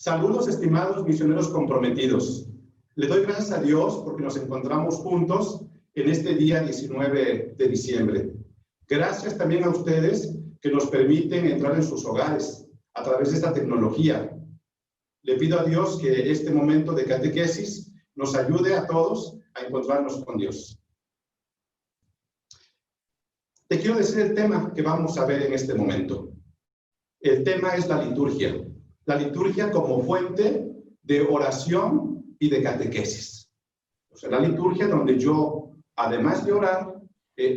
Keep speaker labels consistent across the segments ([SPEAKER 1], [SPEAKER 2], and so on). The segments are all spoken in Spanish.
[SPEAKER 1] Saludos, estimados misioneros comprometidos. Le doy gracias a Dios porque nos encontramos juntos en este día 19 de diciembre. Gracias también a ustedes que nos permiten entrar en sus hogares a través de esta tecnología. Le pido a Dios que este momento de catequesis nos ayude a todos a encontrarnos con Dios. Te quiero decir el tema que vamos a ver en este momento. El tema es la liturgia. La liturgia como fuente de oración y de catequesis. O sea, la liturgia donde yo, además de orar,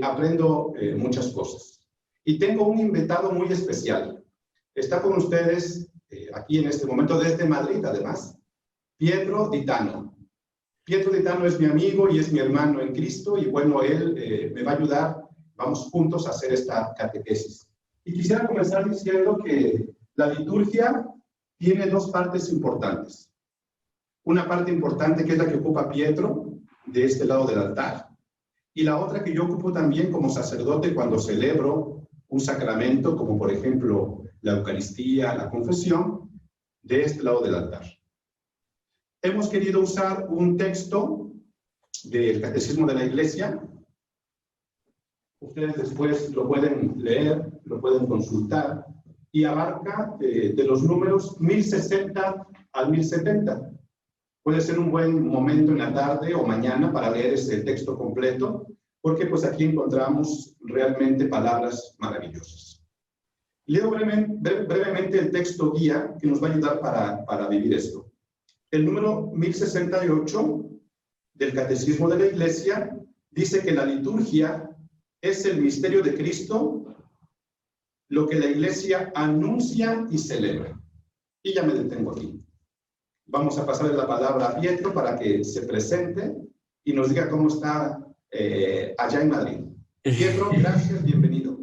[SPEAKER 1] aprendo muchas cosas. Y tengo un invitado muy especial. Está con ustedes aquí en este momento desde Madrid, además, Pietro Di Tano. Pietro Di Tano es mi amigo y es mi hermano en Cristo y bueno, él me va a ayudar. Vamos juntos a hacer esta catequesis. Y quisiera comenzar diciendo que la liturgia tiene dos partes importantes. Una parte importante que es la que ocupa Pietro, de este lado del altar, y la otra que yo ocupo también como sacerdote cuando celebro un sacramento, como por ejemplo la Eucaristía, la confesión, de este lado del altar. Hemos querido usar un texto del Catecismo de la Iglesia. Ustedes después lo pueden leer, lo pueden consultar, y abarca de los números 1060 al 1070. Puede ser un buen momento en la tarde o mañana para leer ese texto completo, porque pues aquí encontramos realmente palabras maravillosas. Leo brevemente el texto guía que nos va a ayudar para vivir esto. El número 1068 del Catecismo de la Iglesia dice que la liturgia es el misterio de Cristo, lo que la Iglesia anuncia y celebra. Y ya me detengo aquí. Vamos a pasarle la palabra a Pietro para que se presente y nos diga cómo está allá en Madrid. Pietro, gracias, bienvenido.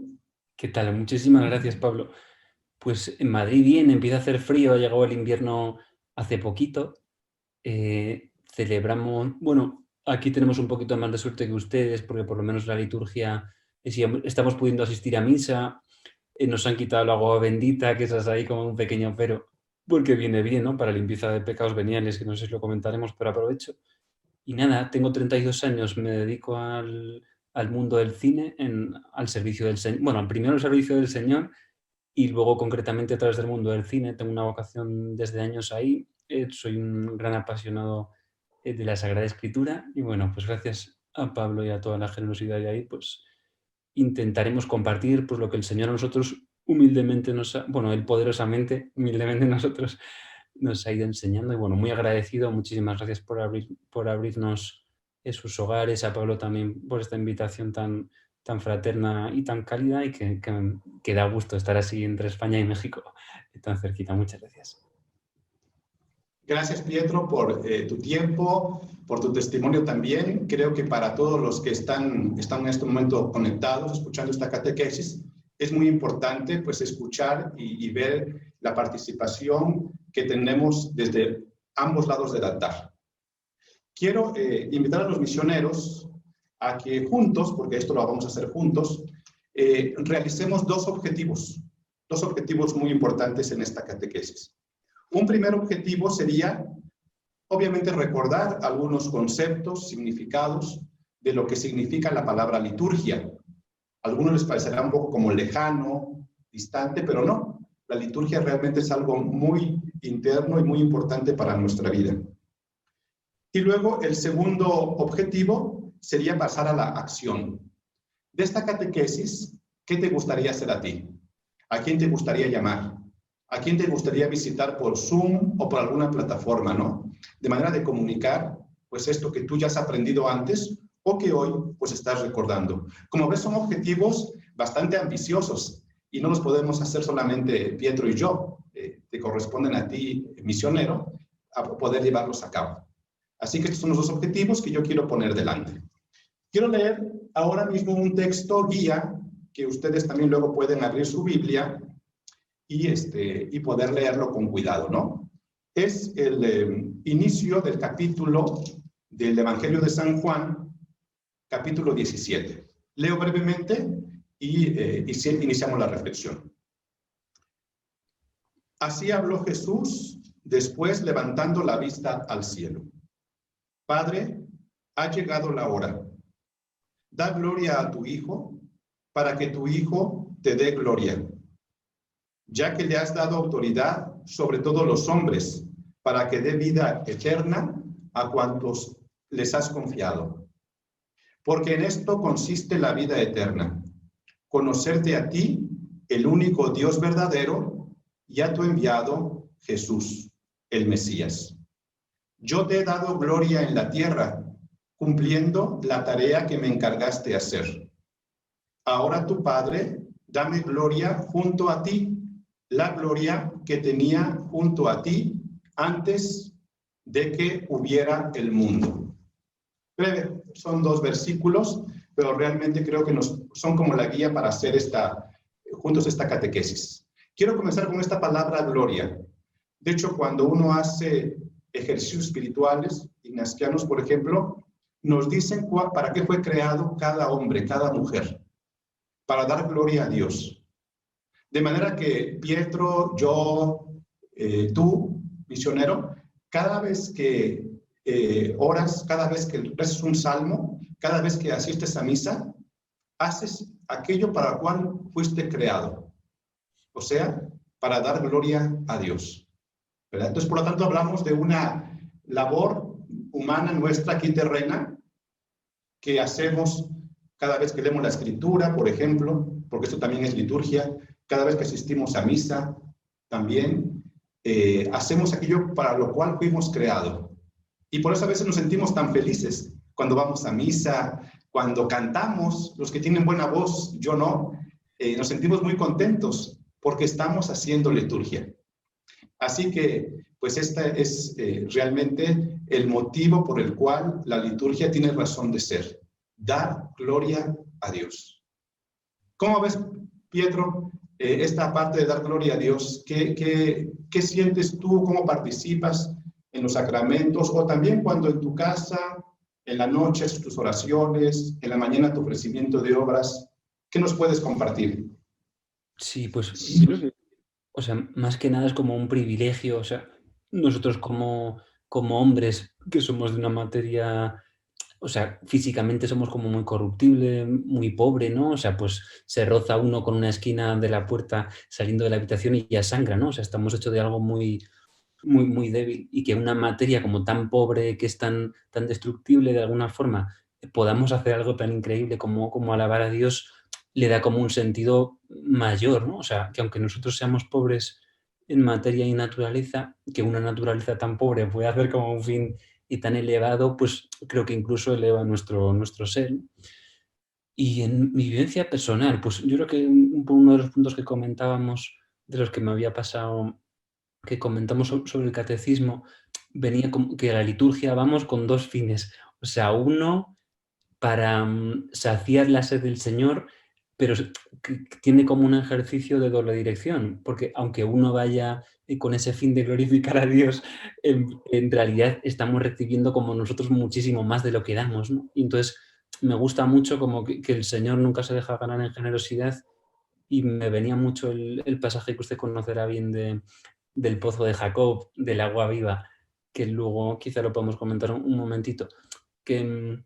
[SPEAKER 2] ¿Qué tal? Muchísimas gracias, Pablo. Pues en Madrid bien, empieza a hacer frío, ha llegado el invierno hace poquito. Celebramos, bueno, aquí tenemos un poquito más de suerte que ustedes, porque por lo menos la liturgia, estamos pudiendo asistir a misa, nos han quitado el agua bendita, que esa es ahí como un pequeño pero, porque viene bien, ¿no? Para limpieza de pecados veniales, que no sé si lo comentaremos, pero aprovecho. Y nada, tengo 32 años, me dedico al mundo del cine, al servicio del Señor, bueno, primero al servicio del Señor y luego concretamente a través del mundo del cine. Tengo una vocación desde años ahí, soy un gran apasionado de la Sagrada Escritura y bueno, pues gracias a Pablo y a toda la generosidad de ahí, pues intentaremos compartir pues lo que el Señor a nosotros humildemente Él poderosamente, humildemente nosotros nos ha ido enseñando y bueno, muy agradecido, muchísimas gracias por abrirnos sus hogares, a Pablo también por esta invitación tan fraterna y tan cálida y que da gusto estar así entre España y México tan cerquita. Muchas gracias.
[SPEAKER 1] Gracias, Pietro, por tu tiempo, por tu testimonio también. Creo que para todos los que están en este momento conectados, escuchando esta catequesis, es muy importante pues escuchar y ver la participación que tenemos desde ambos lados del altar. Quiero invitar a los misioneros a que juntos, porque esto lo vamos a hacer juntos, realicemos dos objetivos muy importantes en esta catequesis. Un primer objetivo sería, obviamente, recordar algunos conceptos, significados de lo que significa la palabra liturgia. A algunos les parecerá un poco como lejano, distante, pero no. La liturgia realmente es algo muy interno y muy importante para nuestra vida. Y luego, el segundo objetivo sería pasar a la acción. De esta catequesis, ¿qué te gustaría hacer a ti? ¿A quién te gustaría llamar? ¿A quién te gustaría visitar por Zoom o por alguna plataforma, no? De manera de comunicar, pues, esto que tú ya has aprendido antes o que hoy, pues, estás recordando. Como ves, son objetivos bastante ambiciosos y no los podemos hacer solamente Pietro y yo. Te corresponden a ti, misionero, a poder llevarlos a cabo. Así que estos son los dos objetivos que yo quiero poner delante. Quiero leer ahora mismo un texto guía que ustedes también luego pueden abrir su Biblia y poder leerlo con cuidado, ¿no? Es el inicio del capítulo del Evangelio de San Juan, capítulo 17. Leo brevemente y iniciamos la reflexión. Así habló Jesús, después levantando la vista al cielo. Padre, ha llegado la hora. Da gloria a tu Hijo, para que tu Hijo te dé gloria, ya que le has dado autoridad sobre todos los hombres, para que dé vida eterna a cuantos les has confiado. Porque en esto consiste la vida eterna, conocerte a ti, el único Dios verdadero, y a tu enviado, Jesús, el Mesías. Yo te he dado gloria en la tierra, cumpliendo la tarea que me encargaste hacer. Ahora tu Padre, dame gloria junto a ti, la gloria que tenía junto a ti antes de que hubiera el mundo. Breve, son 2 versículos, pero realmente creo que son como la guía para hacer juntos esta catequesis. Quiero comenzar con esta palabra gloria. De hecho, cuando uno hace ejercicios espirituales, ignacianos, por ejemplo, nos dicen para qué fue creado cada hombre, cada mujer, para dar gloria a Dios. De manera que Pietro, yo, tú, misionero, cada vez que oras, cada vez que rezas un salmo, cada vez que asistes a misa, haces aquello para lo cual fuiste creado. O sea, para dar gloria a Dios, ¿verdad? Entonces, por lo tanto, hablamos de una labor humana nuestra aquí terrena que hacemos cada vez que leemos la Escritura, por ejemplo, porque esto también es liturgia, cada vez que asistimos a misa, también hacemos aquello para lo cual fuimos creados. Y por eso a veces nos sentimos tan felices cuando vamos a misa, cuando cantamos, los que tienen buena voz, yo no, nos sentimos muy contentos porque estamos haciendo liturgia. Así que, pues este es realmente el motivo por el cual la liturgia tiene razón de ser. Dar gloria a Dios. ¿Cómo ves, Pietro, esta parte de dar gloria a Dios? ¿Qué sientes tú? ¿Cómo participas en los sacramentos? O también cuando en tu casa, en la noche, tus oraciones, en la mañana tu ofrecimiento de obras. ¿Qué nos puedes compartir?
[SPEAKER 2] Sí, pues yo creo que, o sea, más que nada es como un privilegio, o sea, nosotros como hombres que somos de una materia, o sea, físicamente somos como muy corruptible, muy pobre, ¿no? O sea, pues se roza uno con una esquina de la puerta saliendo de la habitación y ya sangra, ¿no? O sea, estamos hechos de algo muy, muy, muy débil, y que una materia como tan pobre, que es tan destructible de alguna forma, podamos hacer algo tan increíble como alabar a Dios, le da como un sentido mayor, ¿no? O sea, que aunque nosotros seamos pobres en materia y naturaleza, que una naturaleza tan pobre puede hacer como un fin y tan elevado, pues creo que incluso eleva nuestro ser. Y en mi vivencia personal, pues yo creo que uno de los puntos que comentábamos, de los que me había pasado, que comentamos sobre el catecismo, venía como que a la liturgia vamos con 2 fines. O sea, uno, para saciar la sed del Señor, pero que tiene como un ejercicio de doble dirección, porque aunque uno vaya con ese fin de glorificar a Dios, en realidad estamos recibiendo como nosotros muchísimo más de lo que damos, ¿no? Y entonces me gusta mucho como que el Señor nunca se deja ganar en generosidad, y me venía mucho el pasaje que usted conocerá bien del pozo de Jacob, del agua viva, que luego quizá lo podemos comentar un momentito, que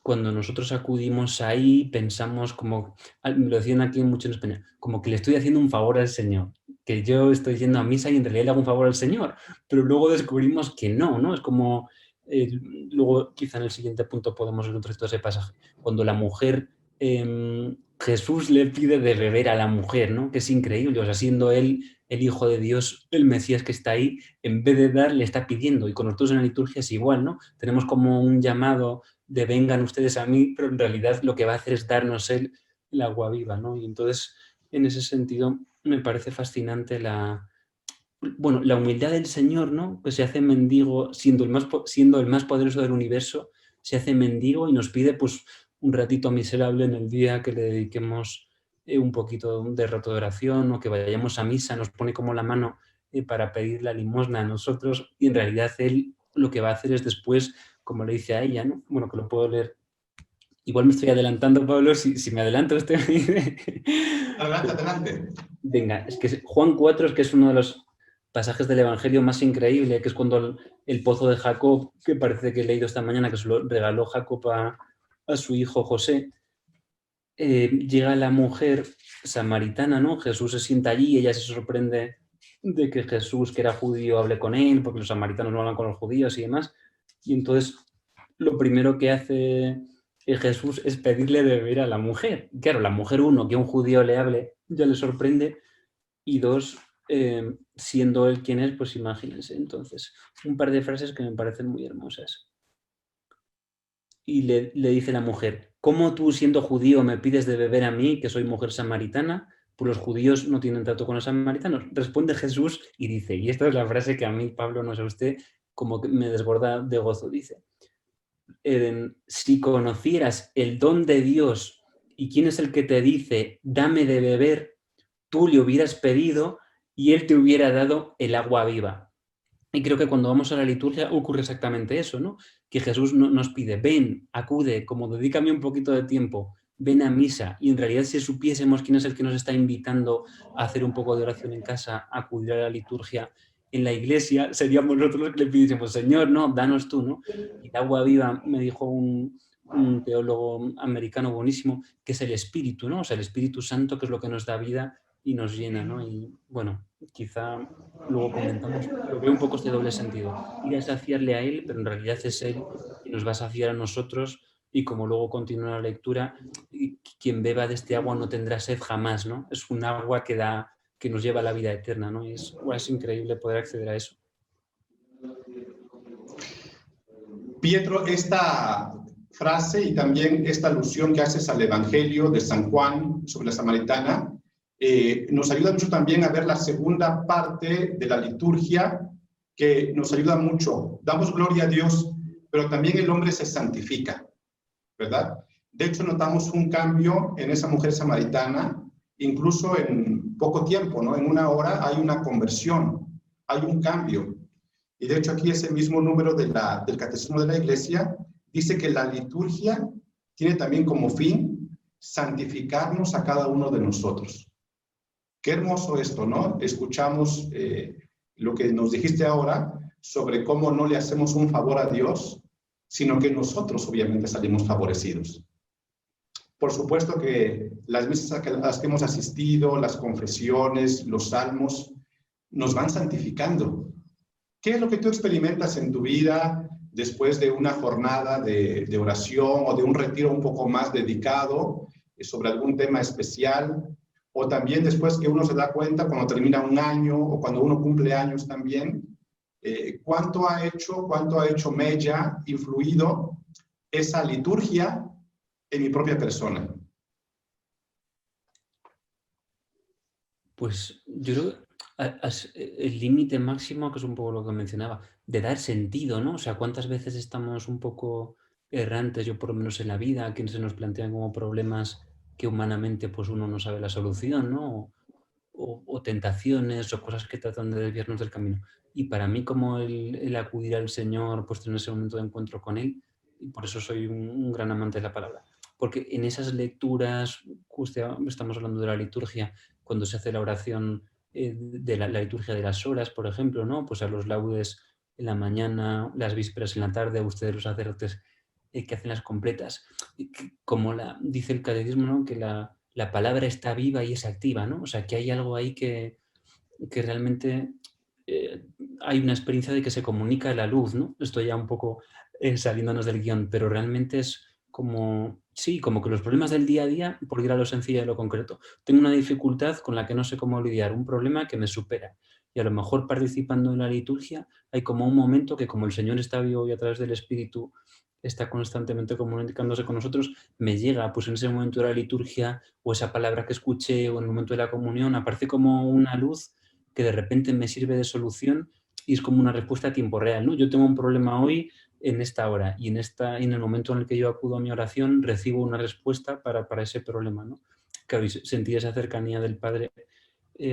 [SPEAKER 2] cuando nosotros acudimos ahí pensamos como, me lo decían aquí mucho en España, como que le estoy haciendo un favor al Señor, que yo estoy yendo a misa y en realidad le hago un favor al Señor, pero luego descubrimos que no, ¿no? Es como, luego quizá en el siguiente punto podemos ver un trocito de ese pasaje, cuando la mujer, Jesús le pide de beber a la mujer, ¿no? Que es increíble, o sea, siendo él el Hijo de Dios, el Mesías que está ahí, en vez de dar, le está pidiendo. Y con nosotros en la liturgia es igual, ¿no? Tenemos como un llamado de vengan ustedes a mí, pero en realidad lo que va a hacer es darnos él el agua viva, ¿no? Y entonces, en ese sentido, me parece fascinante la humildad del Señor, ¿no? Que se hace mendigo, siendo el más poderoso del universo, se hace mendigo y nos pide, pues, un ratito miserable en el día, que le dediquemos un poquito de rato de oración, o que vayamos a misa, nos pone como la mano para pedir la limosna a nosotros, y en realidad él lo que va a hacer es después, como le dice a ella, ¿no? Bueno, que lo puedo leer. Igual me estoy adelantando, Pablo, si me adelanto
[SPEAKER 1] Adelante, adelante.
[SPEAKER 2] Venga, es que Juan 4 es que es uno de los pasajes del Evangelio más increíble, que es cuando el pozo de Jacob, que parece que he leído esta mañana, que se lo regaló Jacob a su hijo José, llega la mujer samaritana, ¿no? Jesús se sienta allí y ella se sorprende de que Jesús, que era judío, hable con él, porque los samaritanos no hablan con los judíos y demás. Y entonces lo primero que hace Jesús es pedirle de beber a la mujer. Claro, la mujer, uno, que un judío le hable, ya le sorprende, y dos, siendo él quien es, pues imagínense. Entonces, un par de frases que me parecen muy hermosas. Y le dice la mujer, ¿cómo tú siendo judío me pides de beber a mí, que soy mujer samaritana? Pues los judíos no tienen trato con los samaritanos. Responde Jesús y dice, y esta es la frase que a mí, Pablo, no sé usted, como que me desborda de gozo, dice, si conocieras el don de Dios y quién es el que te dice, dame de beber, tú le hubieras pedido y él te hubiera dado el agua viva. Y creo que cuando vamos a la liturgia ocurre exactamente eso, ¿no? Que Jesús nos pide, ven, acude, como dedícame un poquito de tiempo, ven a misa. Y en realidad si supiésemos quién es el que nos está invitando a hacer un poco de oración en casa, a acudir a la liturgia en la iglesia, seríamos nosotros los que le pidiésemos, Señor, no, danos tú, ¿no? Y el agua viva, me dijo un teólogo americano buenísimo, que es el Espíritu, ¿no? O sea, el Espíritu Santo, que es lo que nos da vida y nos llena, ¿no? Y bueno, quizá luego comentamos, pero veo un poco este doble sentido. Ir a saciarle a él, pero en realidad es él quien nos va a saciar a nosotros, y como luego continúa la lectura, quien beba de este agua no tendrá sed jamás, ¿no? Es un agua que nos lleva a la vida eterna, ¿no? Y es increíble poder acceder a eso.
[SPEAKER 1] Pietro, esta frase y también esta alusión que haces al Evangelio de San Juan sobre la samaritana, nos ayuda mucho también a ver la segunda parte de la liturgia, que nos ayuda mucho. Damos gloria a Dios, pero también el hombre se santifica, ¿verdad? De hecho, notamos un cambio en esa mujer samaritana, incluso en poco tiempo, ¿no? En una hora hay una conversión, hay un cambio. Y de hecho aquí ese mismo número del Catecismo de la Iglesia dice que la liturgia tiene también como fin santificarnos a cada uno de nosotros. Qué hermoso esto, ¿no? Escuchamos lo que nos dijiste ahora sobre cómo no le hacemos un favor a Dios, sino que nosotros obviamente salimos favorecidos. Por supuesto que las misas a las que hemos asistido, las confesiones, los salmos, nos van santificando. ¿Qué es lo que tú experimentas en tu vida después de una jornada de oración o de un retiro un poco más dedicado sobre algún tema especial? O también después que uno se da cuenta cuando termina un año o cuando uno cumple años también, cuánto ha hecho mella, influido esa liturgia en mi propia persona.
[SPEAKER 2] Pues yo creo que el límite máximo, que es un poco lo que mencionaba, de dar sentido, ¿no? O sea, cuántas veces estamos un poco errantes, yo por lo menos en la vida, que se nos plantean como problemas que humanamente pues uno no sabe la solución, ¿no? O tentaciones o cosas que tratan de desviarnos del camino. Y para mí como el acudir al Señor, pues tener ese momento de encuentro con Él, y por eso soy un gran amante de la palabra. Porque en esas lecturas, justo estamos hablando de la liturgia, cuando se hace la oración de la liturgia de las horas, por ejemplo, ¿no? Pues a los laudes en la mañana, las vísperas en la tarde, a ustedes los sacerdotes que hacen las completas. Como dice el catecismo, ¿no? Que la palabra está viva y es activa, ¿no? O sea, que hay algo ahí que realmente hay una experiencia de que se comunica la luz, ¿no? Estoy ya un poco saliéndonos del guión, pero realmente es como, sí, como que los problemas del día a día, por ir a lo sencillo y a lo concreto. Tengo una dificultad con la que no sé cómo lidiar, un problema que me supera. Y a lo mejor participando en la liturgia hay como un momento que, como el Señor está vivo y a través del Espíritu está constantemente comunicándose con nosotros, me llega pues en ese momento de la liturgia o esa palabra que escuché o en el momento de la comunión, aparece como una luz que de repente me sirve de solución y es como una respuesta a tiempo real, ¿no? Yo tengo un problema hoy en esta hora y en el momento en el que yo acudo a mi oración recibo una respuesta para ese problema, ¿no? Claro, y sentir esa cercanía del Padre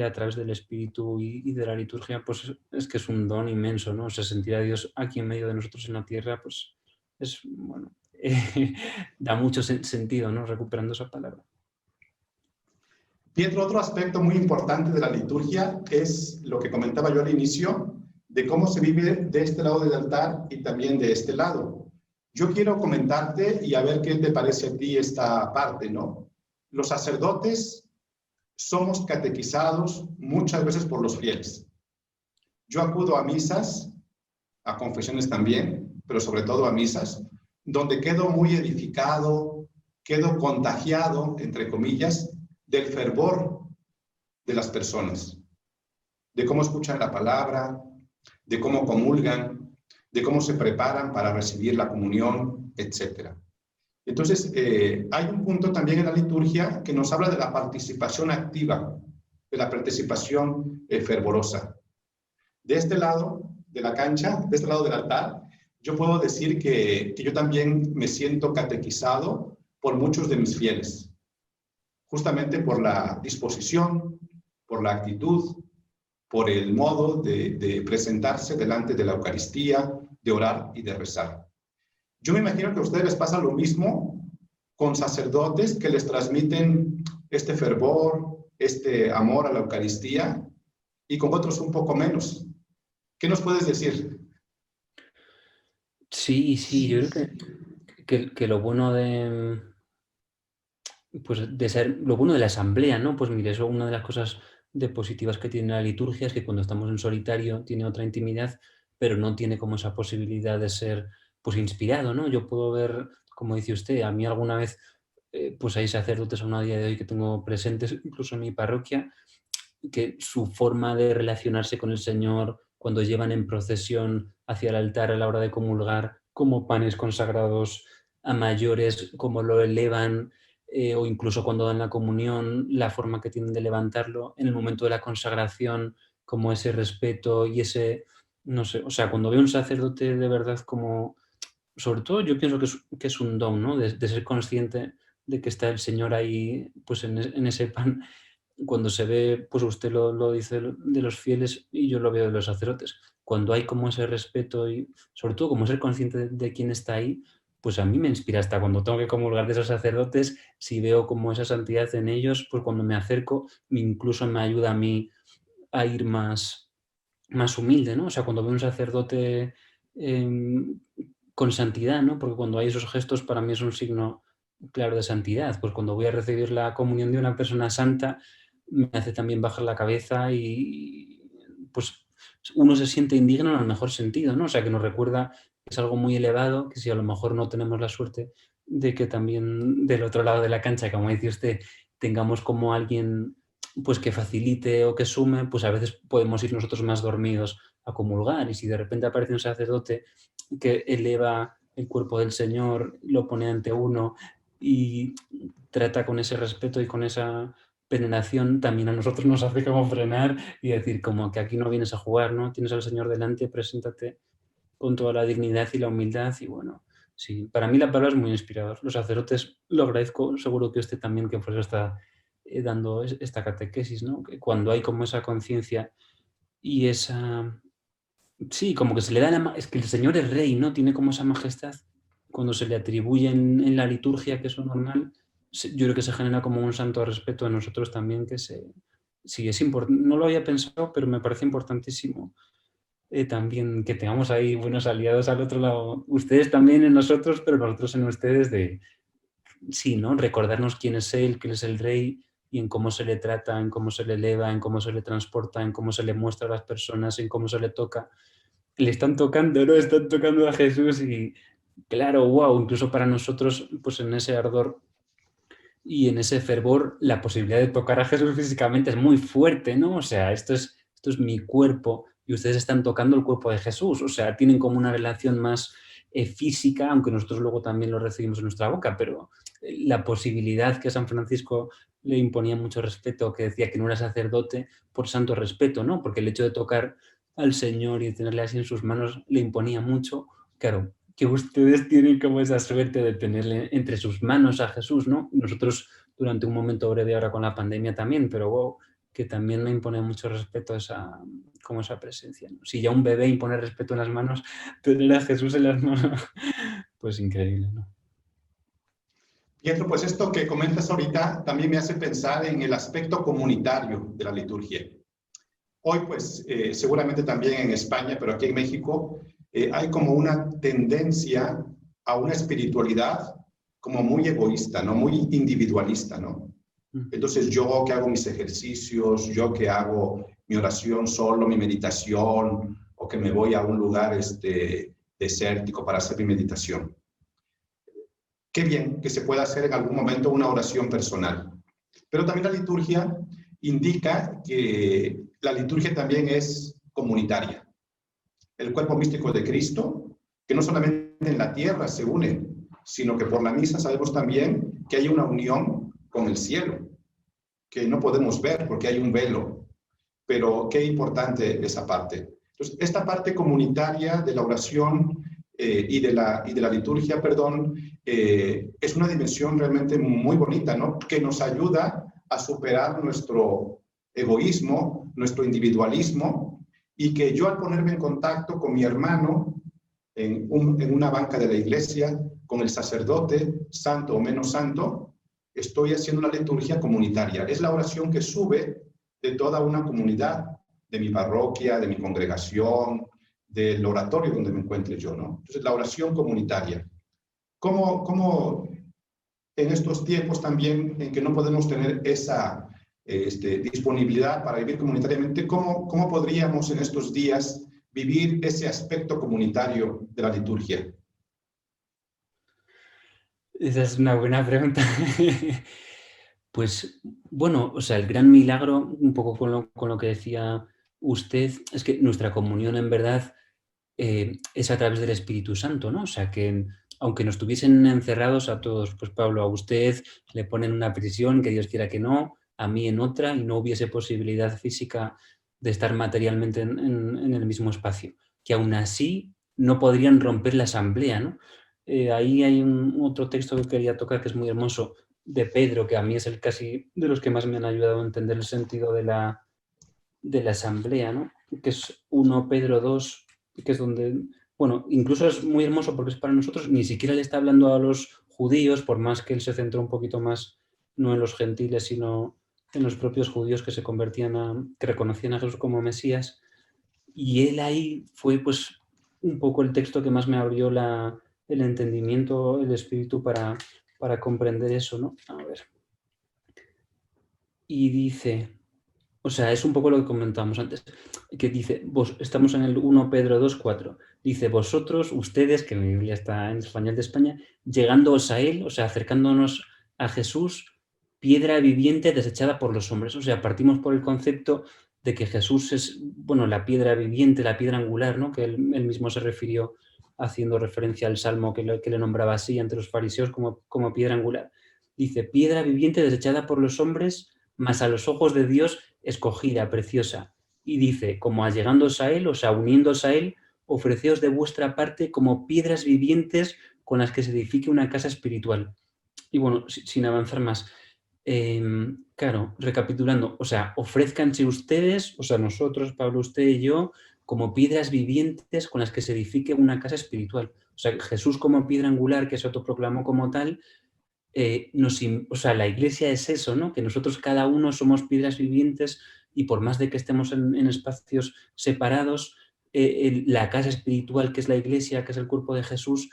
[SPEAKER 2] a través del Espíritu y de la liturgia, pues es que es un don inmenso, ¿no? O sea, sentir a Dios aquí en medio de nosotros en la tierra, pues es, bueno, da mucho sentido, ¿no? Recuperando esa palabra.
[SPEAKER 1] Pietro, otro aspecto muy importante de la liturgia es lo que comentaba yo al inicio, de cómo se vive de este lado del altar y también de este lado. Yo quiero comentarte y a ver qué te parece a ti esta parte, ¿no? Los sacerdotes somos catequizados muchas veces por los fieles. Yo acudo a misas, a confesiones también, pero sobre todo a misas, donde quedo muy edificado, quedo contagiado, entre comillas, del fervor de las personas, de cómo escuchan la palabra, de cómo comulgan, de cómo se preparan para recibir la comunión, etc. Entonces, hay un punto también en la liturgia que nos habla de la participación activa, de la participación fervorosa. De este lado de la cancha, de este lado del altar, yo puedo decir que yo también me siento catequizado por muchos de mis fieles, justamente por la disposición, por la actitud, por el modo de presentarse delante de la Eucaristía, de orar y de rezar. Yo me imagino que a ustedes les pasa lo mismo con sacerdotes que les transmiten este fervor, este amor a la Eucaristía, y con otros un poco menos. ¿Qué nos puedes decir?
[SPEAKER 2] Sí, yo creo que lo bueno de, pues de ser, lo bueno de la asamblea, ¿no? Pues mire, eso una de las cosas positivas que tiene la liturgia es que cuando estamos en solitario tiene otra intimidad, pero no tiene como esa posibilidad de ser, pues, inspirado, ¿no? Yo puedo ver, como dice usted, a mí alguna vez, pues hay sacerdotes aún a día de hoy que tengo presentes, incluso en mi parroquia, que su forma de relacionarse con el Señor cuando llevan en procesión hacia el altar a la hora de comulgar, como panes consagrados a mayores, como lo elevan, o incluso cuando dan la comunión, la forma que tienen de levantarlo, en el momento de la consagración, como ese respeto y ese, no sé, o sea, cuando veo un sacerdote de verdad como, sobre todo yo pienso que es un don, ¿no? De ser consciente de que está el Señor ahí, pues en ese pan, cuando se ve, pues usted lo dice de los fieles y yo lo veo de los sacerdotes. Cuando hay como ese respeto y sobre todo como ser consciente de quién está ahí, pues a mí me inspira hasta cuando tengo que comulgar de esos sacerdotes, si veo como esa santidad en ellos, pues cuando me acerco, incluso me ayuda a mí a ir más humilde, ¿no? O sea, cuando veo un sacerdote con santidad, ¿no? Porque cuando hay esos gestos para mí es un signo claro de santidad. Pues cuando voy a recibir la comunión de una persona santa, me hace también bajar la cabeza y pues uno se siente indigno en el mejor sentido, ¿no? O sea, que nos recuerda que es algo muy elevado, que si a lo mejor no tenemos la suerte de que también del otro lado de la cancha, como dice usted, tengamos como alguien pues que facilite o que sume, pues a veces podemos ir nosotros más dormidos a comulgar, y si de repente aparece un sacerdote que eleva el cuerpo del Señor, lo pone ante uno y trata con ese respeto y con esa veneración, también a nosotros nos hace como frenar y decir como que aquí no vienes a jugar, ¿no? Tienes al Señor delante, preséntate con toda la dignidad y la humildad y bueno, sí, para mí la palabra es muy inspirador. Los sacerdotes lo agradezco, seguro que usted también, que por eso está dando esta catequesis, ¿no? Que cuando hay como esa conciencia y esa... Sí, como que se le da es que el Señor es rey, ¿no? Tiene como esa majestad. Cuando se le atribuye en la liturgia, que es lo normal, yo creo que se genera como un santo respeto en nosotros también, que sí, es importante. No lo había pensado, pero me parece importantísimo también que tengamos ahí buenos aliados al otro lado. Ustedes también en nosotros, pero nosotros en ustedes de, sí, ¿no? Recordarnos quién es Él, que Él es el Rey y en cómo se le trata, en cómo se le eleva, en cómo se le transporta, en cómo se le muestra a las personas, en cómo se le toca. Le están tocando, ¿no? Están tocando a Jesús y claro, wow, incluso para nosotros, pues en ese ardor y en ese fervor, la posibilidad de tocar a Jesús físicamente es muy fuerte, ¿no? O sea, esto es mi cuerpo y ustedes están tocando el cuerpo de Jesús, o sea, tienen como una relación más física, aunque nosotros luego también lo recibimos en nuestra boca, pero la posibilidad que San Francisco le imponía mucho respeto, que decía que no era sacerdote por santo respeto, ¿no? Porque el hecho de tocar al Señor y tenerle así en sus manos le imponía mucho, claro, que ustedes tienen como esa suerte de tenerle entre sus manos a Jesús, ¿no? Nosotros durante un momento breve ahora con la pandemia también, pero wow, que también me impone mucho respeto como esa presencia, ¿no? Si ya un bebé impone respeto en las manos, tener a Jesús en las manos, pues increíble, ¿no?
[SPEAKER 1] Pietro, pues esto que comentas ahorita también me hace pensar en el aspecto comunitario de la liturgia. Hoy, pues, seguramente también en España, pero aquí en México, hay como una tendencia a una espiritualidad como muy egoísta, ¿no? Muy individualista, ¿no? Entonces, yo que hago mis ejercicios, yo que hago mi oración solo, mi meditación, o que me voy a un lugar desértico para hacer mi meditación. Qué bien que se pueda hacer en algún momento una oración personal. Pero también la liturgia indica que la liturgia también es comunitaria. El cuerpo místico de Cristo, que no solamente en la tierra se une, sino que por la misa sabemos también que hay una unión con el cielo, que no podemos ver porque hay un velo, pero qué importante esa parte. Entonces, esta parte comunitaria de la oración y de la liturgia, perdón, es una dimensión realmente muy bonita, ¿no? Que nos ayuda a superar nuestro egoísmo, nuestro individualismo, y que yo al ponerme en contacto con mi hermano en una banca de la iglesia, con el sacerdote, santo o menos santo, estoy haciendo una liturgia comunitaria. Es la oración que sube de toda una comunidad, de mi parroquia, de mi congregación, del oratorio donde me encuentre yo, ¿no? Entonces, la oración comunitaria. ¿Cómo en estos tiempos también en que no podemos tener esa disponibilidad para vivir comunitariamente, cómo podríamos en estos días vivir ese aspecto comunitario de la liturgia?
[SPEAKER 2] Esa es una buena pregunta. Pues bueno, o sea, el gran milagro, un poco con lo que decía usted, es que nuestra comunión en verdad es a través del Espíritu Santo, ¿no? O sea, que aunque nos tuviesen encerrados a todos, pues Pablo, a usted le ponen una prisión, que Dios quiera que no, a mí en otra, y no hubiese posibilidad física de estar materialmente en el mismo espacio, que aún así no podrían romper la asamblea, ¿no? Ahí hay otro texto que quería tocar que es muy hermoso, de Pedro, que a mí es el casi de los que más me han ayudado a entender el sentido de la asamblea, ¿no? Que es 1 Pedro 2, que es donde, bueno, incluso es muy hermoso porque es para nosotros, ni siquiera le está hablando a los judíos, por más que él se centró un poquito más, no en los gentiles, sino en los propios judíos que se convertían que reconocían a Jesús como Mesías, y él ahí fue pues un poco el texto que más me abrió el entendimiento, el espíritu para comprender eso, ¿no? A ver. Y dice, o sea, es un poco lo que comentábamos antes, que dice, estamos en el 1 Pedro 2:4, dice, vosotros, ustedes, que mi Biblia está en español de España, llegándoos a él, o sea, acercándonos a Jesús, piedra viviente desechada por los hombres. O sea, partimos por el concepto de que Jesús es, bueno, la piedra viviente, la piedra angular, ¿no? Que él mismo se refirió haciendo referencia al Salmo que le nombraba así ante los fariseos como piedra angular. Dice, piedra viviente desechada por los hombres, mas a los ojos de Dios escogida, preciosa. Y dice, como allegándose a él, o sea, uniéndose a él, ofreceos de vuestra parte como piedras vivientes con las que se edifique una casa espiritual. Y bueno, sin avanzar más, claro, recapitulando, o sea, ofrézcanse ustedes, o sea, nosotros, Pablo, usted y yo, como piedras vivientes con las que se edifique una casa espiritual. O sea, Jesús como piedra angular, que se autoproclamó como tal, o sea, la iglesia es eso, ¿no? Que nosotros cada uno somos piedras vivientes y por más de que estemos en espacios separados, la casa espiritual que es la iglesia, que es el cuerpo de Jesús,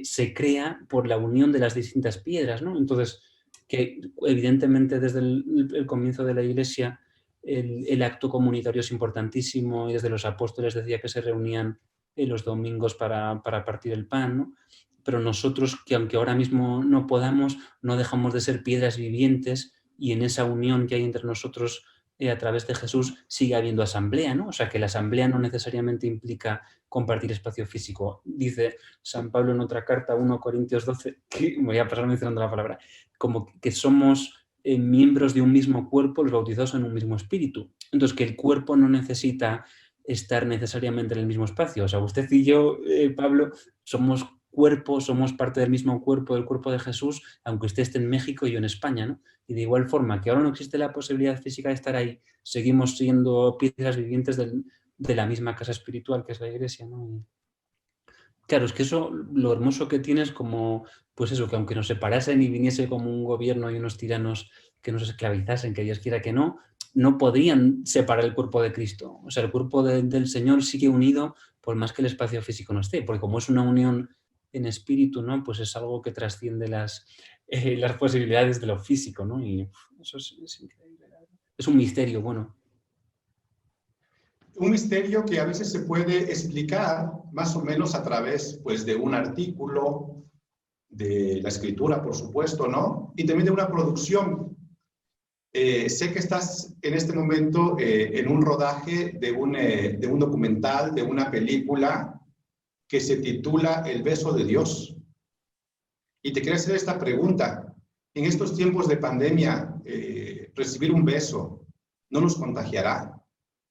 [SPEAKER 2] se crea por la unión de las distintas piedras, ¿no? Entonces, que evidentemente desde el comienzo de la iglesia el acto comunitario es importantísimo y desde los apóstoles decía que se reunían los domingos para partir el pan, ¿no? Pero nosotros, que aunque ahora mismo no podamos, no dejamos de ser piedras vivientes y en esa unión que hay entre nosotros a través de Jesús sigue habiendo asamblea, ¿no? O sea, que la asamblea no necesariamente implica compartir espacio físico. Dice San Pablo en otra carta, 1 Corintios 12, que me voy a pasar mencionando la palabra, como que somos miembros de un mismo cuerpo, los bautizados en un mismo espíritu. Entonces, que el cuerpo no necesita estar necesariamente en el mismo espacio. O sea, usted y yo, Pablo, somos cuerpo, somos parte del mismo cuerpo, del cuerpo de Jesús, aunque usted esté en México y yo en España, ¿no? Y de igual forma que ahora no existe la posibilidad física de estar ahí, seguimos siendo piedras vivientes de la misma casa espiritual que es la iglesia, ¿no? Claro, es que eso, lo hermoso que tiene es como, pues eso, que aunque nos separasen y viniese como un gobierno y unos tiranos que nos esclavizasen, que Dios quiera que no, no podrían separar el cuerpo de Cristo. O sea, el cuerpo del Señor sigue unido por más que el espacio físico no esté, porque como es una unión en espíritu, ¿no? Pues es algo que trasciende las posibilidades de lo físico, ¿no? Y eso es increíble, la verdad. Es un misterio, bueno.
[SPEAKER 1] Un misterio que a veces se puede explicar más o menos a través, pues, de un artículo, de la escritura, por supuesto, ¿no? Y también de una producción. Sé que estás en este momento en un rodaje de un documental, de una película que se titula El beso de Dios. Y te quiero hacer esta pregunta. En estos tiempos de pandemia, recibir un beso no nos contagiará.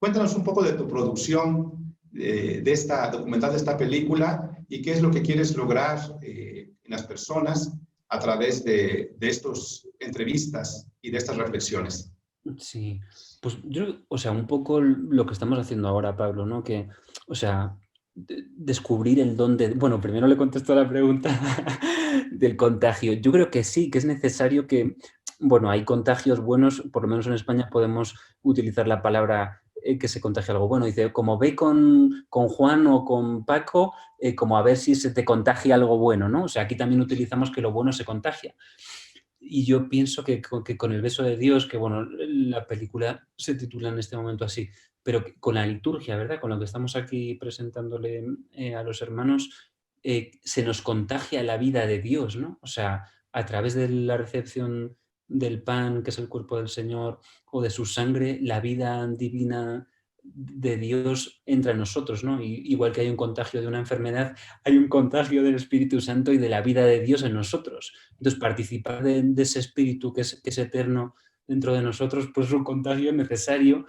[SPEAKER 1] Cuéntanos un poco de tu producción de esta documental, de esta película, y qué es lo que quieres lograr en las personas a través de estas entrevistas y de estas reflexiones.
[SPEAKER 2] Sí, pues yo, o sea, un poco lo que estamos haciendo ahora, Pablo, ¿no? Que, o sea, descubrir el don de... Bueno, primero le contesto a la pregunta del contagio. Yo creo que sí, que es necesario que, bueno, hay contagios buenos, por lo menos en España podemos utilizar la palabra que se contagia algo bueno. Dice, como ve con Juan o con Paco, como a ver si se te contagia algo bueno, ¿no? O sea, aquí también utilizamos que lo bueno se contagia. Y yo pienso que con el beso de Dios, que bueno, la película se titula en este momento así, pero con la liturgia, ¿verdad? Con lo que estamos aquí presentándole a los hermanos, se nos contagia la vida de Dios, ¿no? O sea, a través de la recepción del pan, que es el cuerpo del Señor, o de su sangre, la vida divina de Dios entra en nosotros, ¿no? Y, igual que hay un contagio de una enfermedad, hay un contagio del Espíritu Santo y de la vida de Dios en nosotros. Entonces, participar de ese espíritu que es eterno dentro de nosotros, pues es un contagio necesario,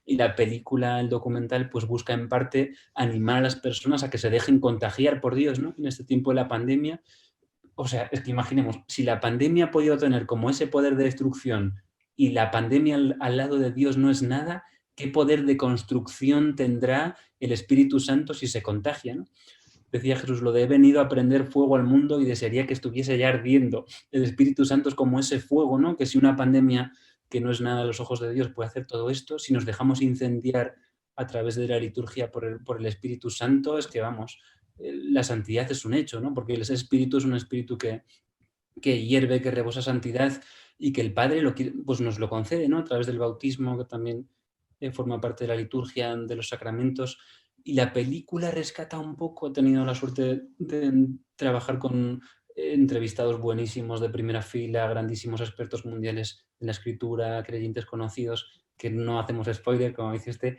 [SPEAKER 2] y la película, el documental, pues busca en parte animar a las personas a que se dejen contagiar por Dios, ¿no? En este tiempo de la pandemia. O sea, es que imaginemos, si la pandemia ha podido tener como ese poder de destrucción y la pandemia al lado de Dios no es nada, ¿qué poder de construcción tendrá el Espíritu Santo si se contagia, ¿no? Decía Jesús, lo de he venido a prender fuego al mundo y desearía que estuviese ya ardiendo. El Espíritu Santo es como ese fuego, ¿no? Que si una pandemia que no es nada a los ojos de Dios puede hacer todo esto, si nos dejamos incendiar a través de la liturgia por el Espíritu Santo, es que vamos, la santidad es un hecho, ¿no? Porque ese Espíritu es un Espíritu que hierve, que rebosa santidad y que el Padre pues nos lo concede, ¿no? A través del bautismo, que también forma parte de la liturgia, de los sacramentos. Y la película rescata un poco, he tenido la suerte de trabajar con entrevistados buenísimos de primera fila, grandísimos expertos mundiales en la escritura, creyentes conocidos, que no hacemos spoiler, como dice usted,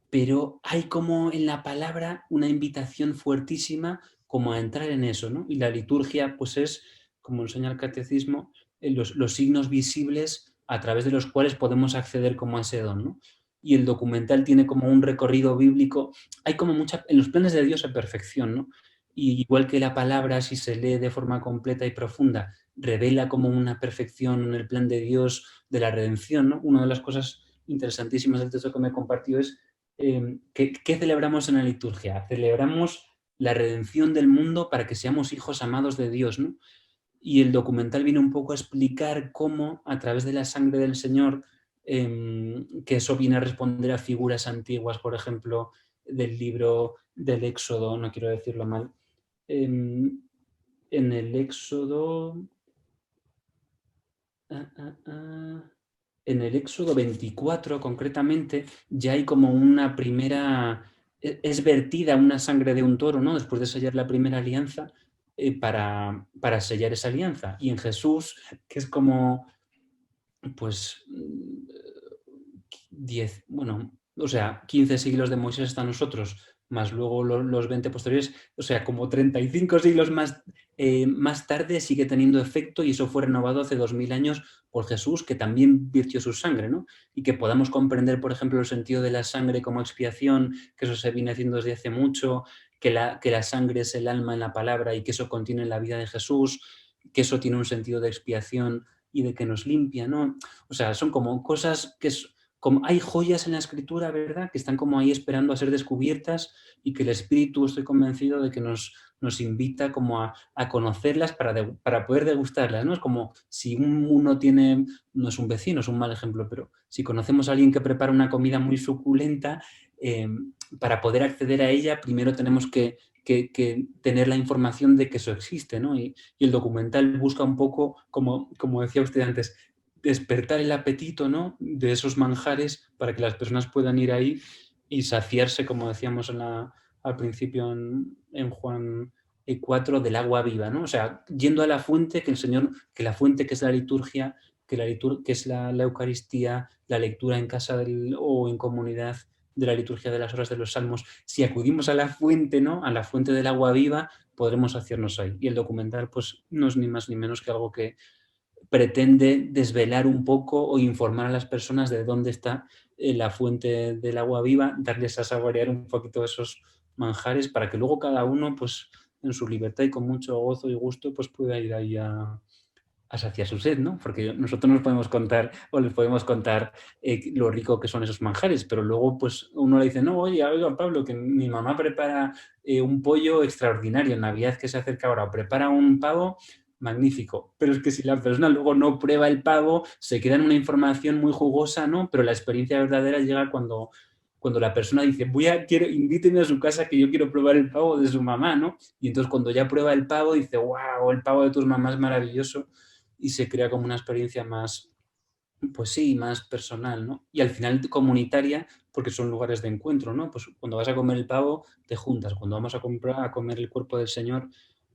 [SPEAKER 2] pero hay como en la palabra una invitación fuertísima como a entrar en eso, ¿no? Y la liturgia, pues es, como enseña el catecismo, los signos visibles a través de los cuales podemos acceder como a ese don, ¿no? Y el documental tiene como un recorrido bíblico, hay como mucha, en los planes de Dios a perfección, ¿no? Y igual que la palabra, si se lee de forma completa y profunda, revela como una perfección en el plan de Dios de la redención, ¿no? Una de las cosas interesantísimas del texto que me compartió es ¿qué celebramos en la liturgia? Celebramos la redención del mundo para que seamos hijos amados de Dios, ¿no? Y el documental viene un poco a explicar cómo, a través de la sangre del Señor, que eso viene a responder a figuras antiguas, por ejemplo, del libro del Éxodo, no quiero decirlo mal, en el Éxodo... En el Éxodo 24, concretamente, ya hay como una primera... Es vertida una sangre de un toro, ¿no? Después de sellar la primera alianza, para sellar esa alianza. Y en Jesús, que es como, pues, 10, bueno, o sea, 15 siglos de Moisés hasta nosotros, más luego los 20 posteriores, o sea, como 35 siglos más tarde sigue teniendo efecto, y eso fue renovado hace 2000 años por Jesús, que también virtió su sangre, ¿no? Y que podamos comprender, por ejemplo, el sentido de la sangre como expiación, que eso se viene haciendo desde hace mucho, que la sangre es el alma en la palabra y que eso contiene la vida de Jesús, que eso tiene un sentido de expiación y de que nos limpia, ¿no? O sea, son como cosas que como hay joyas en la escritura, ¿verdad?, que están como ahí esperando a ser descubiertas y que el Espíritu, estoy convencido de que nos invita como a conocerlas para poder degustarlas, ¿no? Es como si uno tiene, no es un vecino, es un mal ejemplo, pero si conocemos a alguien que prepara una comida muy suculenta, para poder acceder a ella, primero tenemos que tener la información de que eso existe, ¿no? Y el documental busca un poco, como decía usted antes, despertar el apetito, ¿no?, de esos manjares para que las personas puedan ir ahí y saciarse, como decíamos al principio en Juan 4, del agua viva, ¿no? O sea, yendo a la fuente, que el Señor, que la fuente que es la liturgia, que es la Eucaristía, la lectura en casa o en comunidad de la liturgia de las horas de los salmos, si acudimos a la fuente, ¿no?, a la fuente del agua viva, podremos hacernos ahí. Y el documental, pues, no es ni más ni menos que algo que pretende desvelar un poco o informar a las personas de dónde está la fuente del agua viva, darles a saborear un poquito esos manjares para que luego cada uno, pues, en su libertad y con mucho gozo y gusto, pues pueda ir ahí a saciar su sed, ¿no? Porque nosotros nos podemos contar o les podemos contar lo rico que son esos manjares, pero luego pues uno le dice, no, oiga, Pablo, que mi mamá prepara un pollo extraordinario en Navidad que se acerca ahora, o prepara un pavo magnífico, pero es que si la persona luego no prueba el pavo, se queda en una información muy jugosa, ¿no? Pero la experiencia verdadera llega cuando la persona dice, invíteme a su casa que yo quiero probar el pavo de su mamá, ¿no? Y entonces cuando ya prueba el pavo dice, wow, el pavo de tus mamás es maravilloso, y se crea como una experiencia más, pues sí, más personal, ¿no? Y al final comunitaria, porque son lugares de encuentro, ¿no? Pues cuando vas a comer el pavo, te juntas. Cuando vamos a comer el cuerpo del Señor,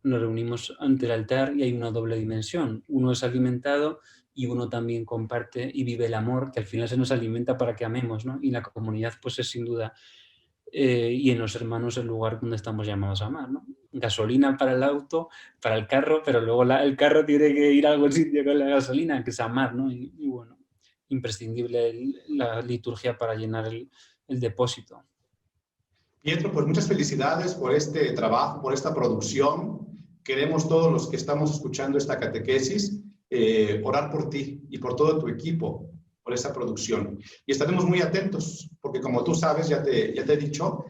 [SPEAKER 2] nos reunimos ante el altar y hay una doble dimensión. Uno es alimentado y uno también comparte y vive el amor, que al final se nos alimenta para que amemos, ¿no? Y la comunidad, pues es sin duda, y en los hermanos el lugar donde estamos llamados a amar, ¿no? Gasolina para el auto, para el carro, pero luego el carro tiene que ir a algún sitio con la gasolina, que es amar, ¿no? Y bueno, imprescindible la liturgia para llenar el depósito.
[SPEAKER 1] Pietro, pues muchas felicidades por este trabajo, por esta producción. Queremos todos los que estamos escuchando esta catequesis orar por ti y por todo tu equipo, por esa producción. Y estaremos muy atentos, porque como tú sabes, ya te he dicho,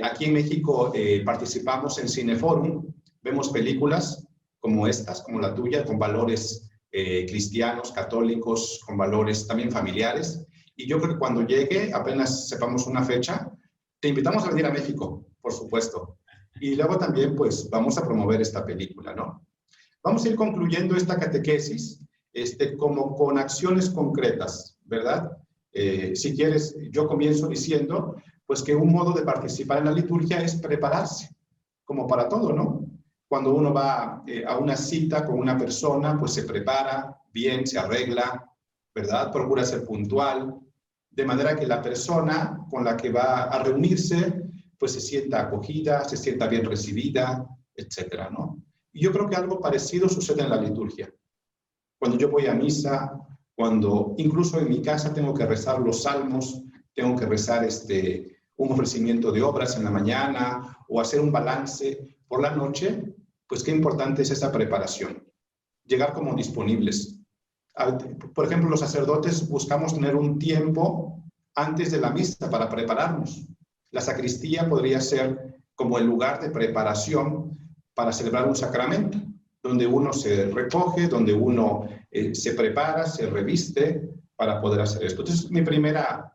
[SPEAKER 1] aquí en México participamos en Cineforum, vemos películas como estas, como la tuya, con valores cristianos, católicos, con valores también familiares. Y yo creo que cuando llegue, apenas sepamos una fecha, te invitamos a venir a México, por supuesto. Y luego también, pues, vamos a promover esta película, ¿no? Vamos a ir concluyendo esta catequesis como con acciones concretas, ¿verdad? Si quieres, yo comienzo diciendo, pues, que un modo de participar en la liturgia es prepararse, como para todo, ¿no? Cuando uno va a una cita con una persona, pues se prepara bien, se arregla, ¿verdad? Procura ser puntual, de manera que la persona con la que va a reunirse, pues se sienta acogida, se sienta bien recibida, etcétera, ¿no? Y yo creo que algo parecido sucede en la liturgia. Cuando yo voy a misa, cuando incluso en mi casa tengo que rezar los salmos, tengo que rezar un ofrecimiento de obras en la mañana o hacer un balance por la noche, pues qué importante es esa preparación. Llegar como disponibles. Por ejemplo, los sacerdotes buscamos tener un tiempo antes de la misa para prepararnos. La sacristía podría ser como el lugar de preparación para celebrar un sacramento, donde uno se recoge, donde uno se prepara, se reviste para poder hacer esto. Entonces, mi primera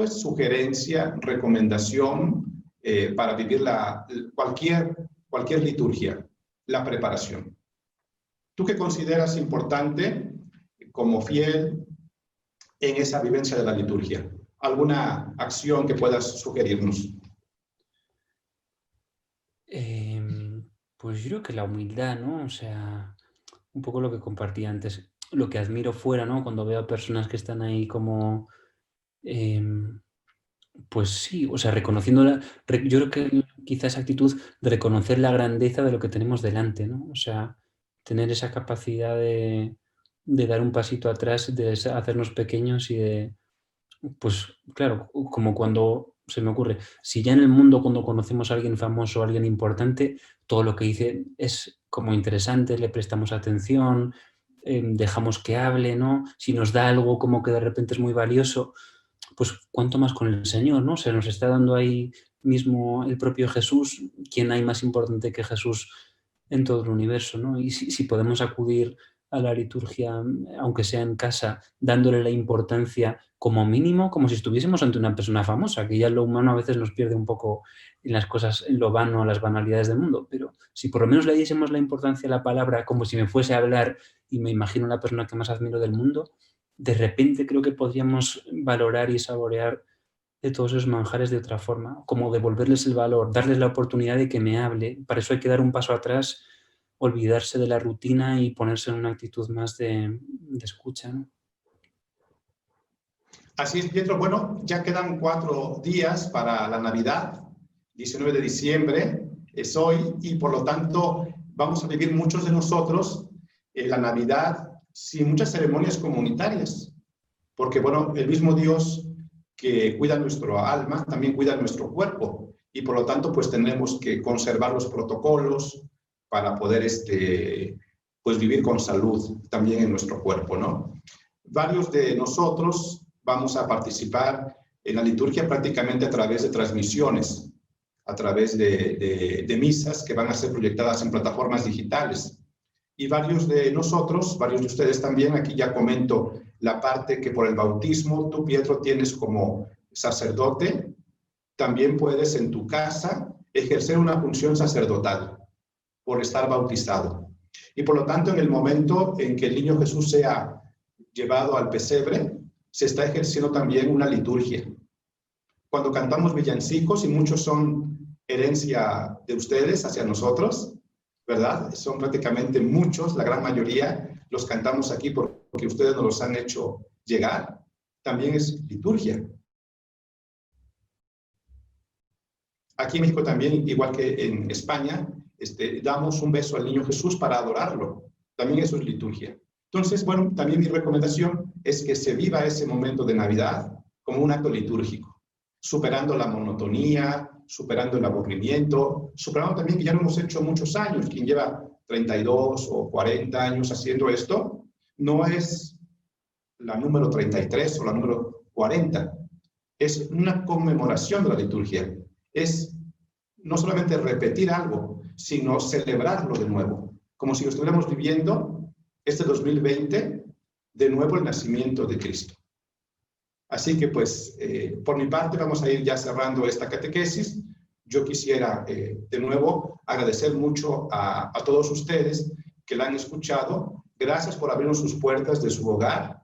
[SPEAKER 1] sugerencia, recomendación para vivir cualquier liturgia, la preparación. ¿Tú qué consideras importante como fiel en esa vivencia de la liturgia? ¿Alguna acción que puedas sugerirnos?
[SPEAKER 2] Pues yo creo que la humildad, ¿no? O sea, un poco lo que compartí antes, lo que admiro fuera, ¿no? Cuando veo a personas que están ahí como, pues sí, o sea, reconociendo yo creo que quizá esa actitud de reconocer la grandeza de lo que tenemos delante, ¿no? O sea, tener esa capacidad de dar un pasito atrás, de hacernos pequeños y de, pues claro, como cuando se me ocurre, si ya en el mundo cuando conocemos a alguien famoso, a alguien importante, todo lo que dice es como interesante, le prestamos atención, dejamos que hable, ¿no? Si nos da algo como que de repente es muy valioso, pues cuánto más con el Señor, ¿no? Se nos está dando ahí mismo el propio Jesús. ¿Quién hay más importante que Jesús en todo el universo, ¿no? Y si podemos acudir a la liturgia, aunque sea en casa, dándole la importancia como mínimo, como si estuviésemos ante una persona famosa, que ya lo humano a veces nos pierde un poco en las cosas, en lo vano, las banalidades del mundo, pero si por lo menos le diésemos la importancia a la palabra como si me fuese a hablar y me imagino la persona que más admiro del mundo, de repente creo que podríamos valorar y saborear de todos esos manjares de otra forma, como devolverles el valor, darles la oportunidad de que me hable. Para eso hay que dar un paso atrás, olvidarse de la rutina y ponerse en una actitud más de escucha, ¿no?
[SPEAKER 1] Así es, Pietro. Bueno, ya quedan 4 días para la Navidad. 19 de diciembre es hoy y por lo tanto vamos a vivir muchos de nosotros la Navidad sin muchas ceremonias comunitarias. Porque, bueno, el mismo Dios que cuida nuestro alma también cuida nuestro cuerpo y por lo tanto pues tenemos que conservar los protocolos para poder pues vivir con salud también en nuestro cuerpo, ¿no? Varios de nosotros vamos a participar en la liturgia prácticamente a través de transmisiones, a través de misas que van a ser proyectadas en plataformas digitales. Y varios de nosotros, varios de ustedes también, aquí ya comento la parte que por el bautismo tú, Pietro, tienes como sacerdote, también puedes en tu casa ejercer una función sacerdotal por estar bautizado. Y por lo tanto, en el momento en que el niño Jesús sea llevado al pesebre, se está ejerciendo también una liturgia. Cuando cantamos villancicos, y muchos son herencia de ustedes hacia nosotros, ¿verdad? Son prácticamente muchos, la gran mayoría, los cantamos aquí porque ustedes nos los han hecho llegar. También es liturgia. Aquí en México también, igual que en España, damos un beso al niño Jesús para adorarlo. También eso es liturgia. Entonces, bueno, también mi recomendación es que se viva ese momento de Navidad como un acto litúrgico, superando la monotonía, superando el aburrimiento, superando también que ya lo hemos hecho muchos años. Quien lleva 32 o 40 años haciendo esto, no es la número 33 o la número 40. Es una conmemoración de la liturgia. Es no solamente repetir algo, sino celebrarlo de nuevo, como si lo estuviéramos viviendo este 2020, de nuevo el nacimiento de Cristo. Así que, pues, por mi parte, vamos a ir ya cerrando esta catequesis. Yo quisiera, de nuevo, agradecer mucho a todos ustedes que la han escuchado. Gracias por abrirnos sus puertas de su hogar.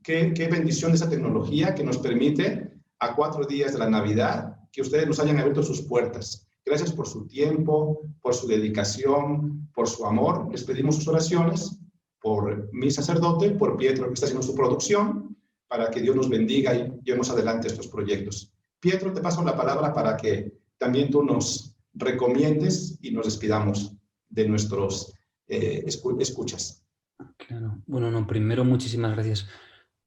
[SPEAKER 1] Qué bendición de esa tecnología que nos permite, a 4 días de la Navidad, que ustedes nos hayan abierto sus puertas. Gracias por su tiempo, por su dedicación, por su amor. Les pedimos sus oraciones por mi sacerdote, por Pietro, que está haciendo su producción, para que Dios nos bendiga y llevemos adelante estos proyectos. Pietro, te paso la palabra para que también tú nos recomiendes y nos despidamos de nuestros escuchas.
[SPEAKER 2] Claro. Bueno, no, primero muchísimas gracias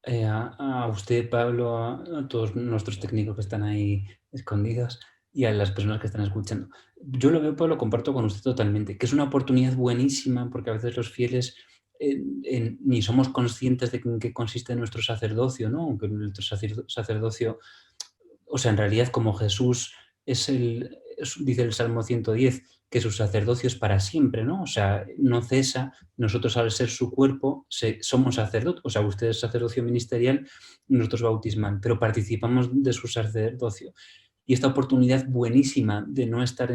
[SPEAKER 2] a usted, Pablo, a todos nuestros técnicos que están ahí escondidos y a las personas que están escuchando. Yo lo veo, Pablo, comparto con usted totalmente, que es una oportunidad buenísima porque a veces los fieles ni somos conscientes de en qué consiste nuestro sacerdocio, ¿no? Aunque nuestro sacerdocio, o sea, en realidad como Jesús dice el Salmo 110, que su sacerdocio es para siempre, ¿no? O sea, no cesa. Nosotros al ser su cuerpo somos sacerdotes, o sea, usted es sacerdocio ministerial, nosotros bautismal, pero participamos de su sacerdocio. Y esta oportunidad buenísima de no estar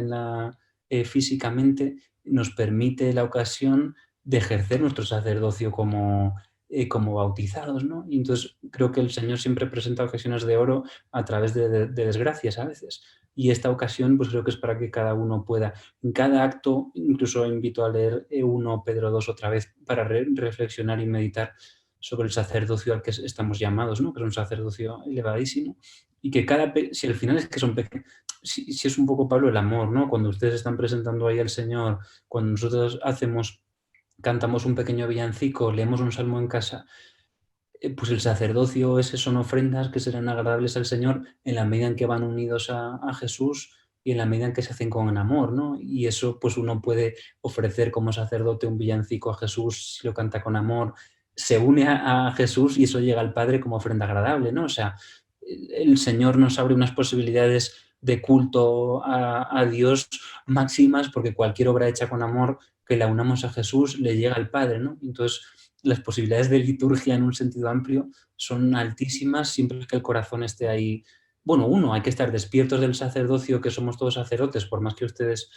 [SPEAKER 2] físicamente nos permite la ocasión de ejercer nuestro sacerdocio como bautizados, ¿no? Y entonces creo que el Señor siempre presenta ocasiones de oro a través de desgracias a veces. Y esta ocasión pues creo que es para que cada uno pueda, en cada acto, incluso invito a leer 1 Pedro 2 otra vez para reflexionar y meditar sobre el sacerdocio al que estamos llamados, ¿no? Que es un sacerdocio elevadísimo y que si al final es que son pequeños, si es un poco, Pablo, el amor, ¿no? Cuando ustedes están presentando ahí al Señor, cuando nosotros cantamos un pequeño villancico, leemos un salmo en casa, pues el sacerdocio son ofrendas que serán agradables al Señor en la medida en que van unidos a Jesús y en la medida en que se hacen con amor, ¿no? Y eso pues uno puede ofrecer como sacerdote un villancico a Jesús si lo canta con amor, se une a Jesús y eso llega al Padre como ofrenda agradable, ¿no? O sea, el Señor nos abre unas posibilidades de culto a Dios máximas, porque cualquier obra hecha con amor que la unamos a Jesús le llega al Padre, ¿no? Entonces, las posibilidades de liturgia en un sentido amplio son altísimas siempre que el corazón esté ahí. Bueno, hay que estar despiertos del sacerdocio, que somos todos sacerdotes, por más que ustedes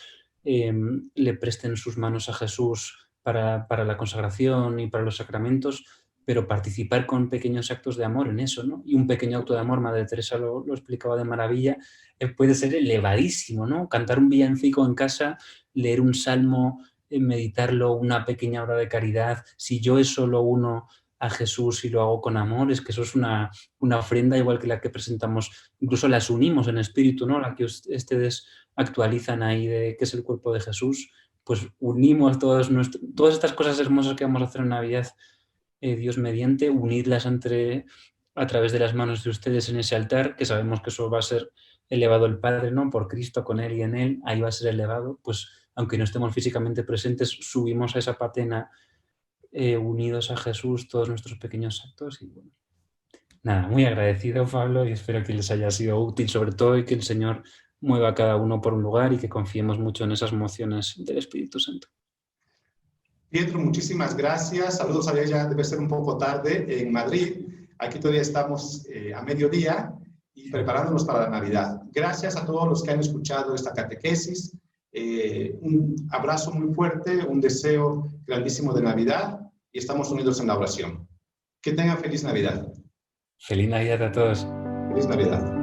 [SPEAKER 2] le presten sus manos a Jesús para la consagración y para los sacramentos, pero participar con pequeños actos de amor en eso, ¿no? Y un pequeño acto de amor, Madre Teresa lo explicaba de maravilla, puede ser elevadísimo, ¿no? Cantar un villancico en casa, leer un salmo, meditarlo, una pequeña obra de caridad. Si yo eso lo uno a Jesús y lo hago con amor, es que eso es una ofrenda igual que la que presentamos, incluso las unimos en espíritu, ¿no? La que ustedes actualizan ahí de que es el cuerpo de Jesús, pues unimos todas estas cosas hermosas que vamos a hacer en Navidad, Dios mediante, unirlas a través de las manos de ustedes en ese altar, que sabemos que eso va a ser elevado el Padre, ¿no? Por Cristo, con Él y en Él, ahí va a ser elevado, pues aunque no estemos físicamente presentes, subimos a esa patena unidos a Jesús todos nuestros pequeños actos y bueno. Nada, muy agradecido, Pablo, y espero que les haya sido útil sobre todo y que el Señor mueva a cada uno por un lugar y que confiemos mucho en esas mociones del Espíritu Santo.
[SPEAKER 1] Pietro, muchísimas gracias. Saludos allá, ya debe ser un poco tarde en Madrid. Aquí todavía estamos a mediodía y preparándonos para la Navidad. Gracias a todos los que han escuchado esta catequesis. Un abrazo muy fuerte, un deseo grandísimo de Navidad y estamos unidos en la oración. Que tengan feliz Navidad.
[SPEAKER 2] Feliz Navidad a todos.
[SPEAKER 1] Feliz Navidad.